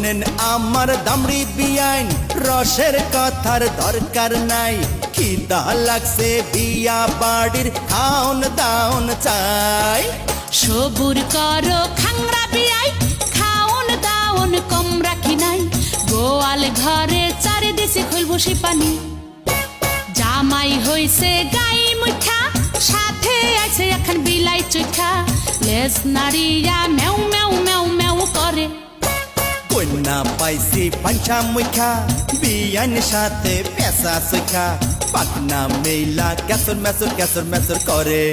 শোনেন আমার দামড়ি বিয়াইন, রসের কথার দরকার নাই। খিদা লাগছে বিয়া বাড়ির খাওন দাওন চাই। সবুর করো খাংরা বিয়াই, খাওন দাওন কম রাখি নাই। গোয়াল ঘরে চারিদিকে খুলবো সে পানি। জামাই হইছে গাই মুখা, সাথে আছে এখন বিলাই চুখা। লেজ নাড়িয়া মেউ মেউ মেউ মেউ করে। কন্যা পাইছি পাঞ্চা মুখা, বিয়াইন সাথে পেশা সুখা। পাকনা মেলা ক্যাসর মেসর ক্যাসর মেসর করে।